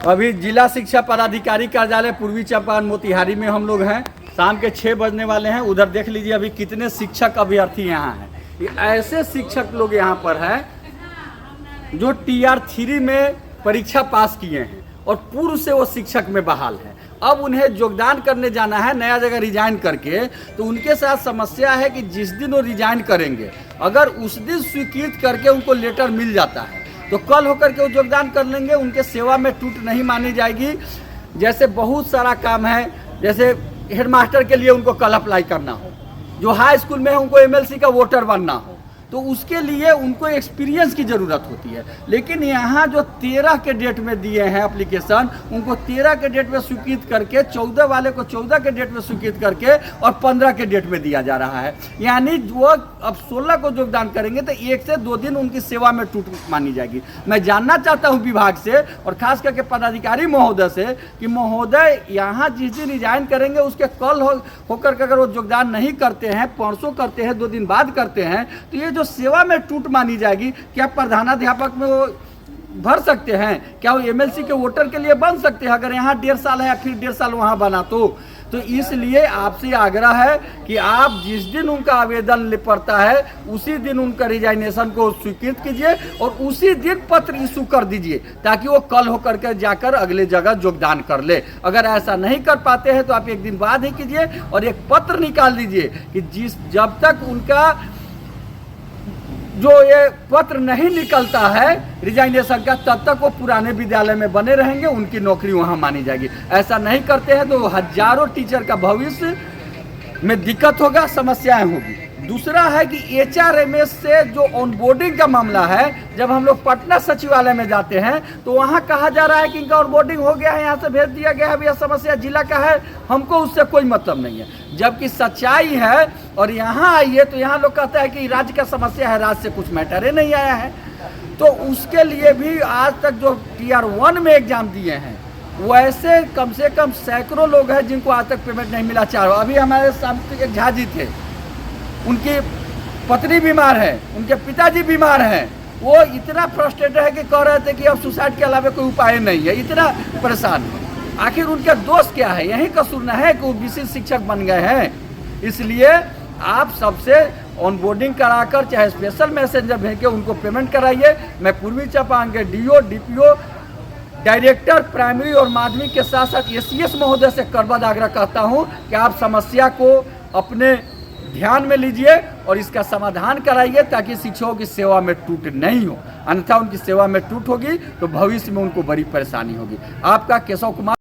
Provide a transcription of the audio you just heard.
अभी जिला शिक्षा पदाधिकारी कार्यालय पूर्वी चंपारण मोतिहारी में हम लोग हैं। शाम के 6 बजने वाले हैं। उधर देख लीजिए अभी कितने शिक्षक अभ्यर्थी यहाँ हैं। ये ऐसे शिक्षक लोग यहाँ पर हैं जो TR3 में परीक्षा पास किए हैं और पूर्व से वो शिक्षक में बहाल हैं। अब उन्हें योगदान करने जाना है नया जगह रिजाइन करके, तो उनके साथ समस्या है कि जिस दिन वो रिजाइन करेंगे, अगर उस दिन स्वीकृत करके उनको लेटर मिल जाता है तो कल होकर के वो योगदान कर लेंगे, उनके सेवा में टूट नहीं मानी जाएगी। जैसे बहुत सारा काम है, जैसे हेडमास्टर के लिए उनको कल अप्लाई करना हो, जो हाई स्कूल में है उनको MLC का वोटर बनना हो, तो उसके लिए उनको एक्सपीरियंस की ज़रूरत होती है। लेकिन यहाँ जो 13 के डेट में दिए हैं एप्लीकेशन, उनको 13 के डेट में स्वीकृत करके 14 वाले को 14 के डेट में स्वीकृत करके और 15 के डेट में दिया जा रहा है। यानी वो अब 16 को योगदान करेंगे तो 1 से 2 दिन उनकी सेवा में टूट मानी जाएगी। मैं जानना चाहता हूँ विभाग से और खास करके पदाधिकारी महोदय से कि महोदय यहाँ जिस दिन रिजाइन करेंगे उसके कल होकर के अगर वो योगदान नहीं करते हैं, परसों करते हैं, 2 दिन बाद करते हैं, तो ये जो सेवा में टूट मानी जाएगी। क्या प्रधानाध्यापक में वो भर सकते हैं? क्या वो MLC के वोटर के लिए बन सकते हैं अगर यहाँ 1.5 साल है या फिर 1.5 साल वहाँ बना तो इसलिए आपसे आग्रह है कि आप जिस दिन उनका आवेदन पड़ता है उसी दिन उनका रिजाइनेशन को स्वीकृत कीजिए और उसी दिन पत्र इशू कर दीजिए ताकि वो कल होकर के जाकर अगले जगह योगदान कर ले। अगर ऐसा नहीं कर पाते हैं तो आप 1 दिन बाद ही कीजिए और एक पत्र निकाल दीजिए कि जब तक उनका जो ये पत्र नहीं निकलता है रिजाइनेशन का, तब तक वो पुराने विद्यालय में बने रहेंगे, उनकी नौकरी वहाँ मानी जाएगी। ऐसा नहीं करते हैं तो हजारों टीचर का भविष्य में दिक्कत होगा, समस्याएं होगी। दूसरा है कि HRMS से जो ऑनबोर्डिंग का मामला है, जब हम लोग पटना सचिवालय में जाते हैं तो वहाँ कहा जा रहा है कि इनका ऑनबोर्डिंग हो गया है, यहाँ से भेज दिया गया है, यह समस्या जिला का है, हमको उससे कोई मतलब नहीं है। जबकि सच्चाई है और यहाँ आइए तो यहाँ लोग कहते हैं कि राज्य का समस्या है, राज्य से कुछ मैटर ही नहीं आया है। तो उसके लिए भी आज तक जो TR1 में एग्जाम दिए हैं वैसे कम से कम सैकड़ों लोग हैं जिनको आज तक पेमेंट नहीं मिला। अभी हमारे सामने एक झा जी थे, उनकी पत्नी बीमार है, उनके पिताजी बीमार हैं, वो इतना फ्रस्ट्रेटेड है कि कह रहे थे कि अब सुसाइड के अलावा कोई उपाय नहीं है, इतना परेशान है। आखिर उनका दोष क्या है? यही कसूर न है कि वो विशिष्ट शिक्षक बन गए हैं। इसलिए आप सबसे ऑनबोर्डिंग कराकर चाहे स्पेशल मैसेंजर भेज के उनको पेमेंट कराइए। मैं पूर्वी चंपारण के DO, DPO, डायरेक्टर प्राइमरी और माध्यमिक के साथ साथ ACS महोदय से करबद्ध आग्रह करता हूँ कि आप समस्या को अपने ध्यान में लीजिए और इसका समाधान कराइए ताकि शिक्षकों की सेवा में टूट नहीं हो। अन्यथा उनकी सेवा में टूट होगी तो भविष्य में उनको बड़ी परेशानी होगी। आपका केशव कुमार।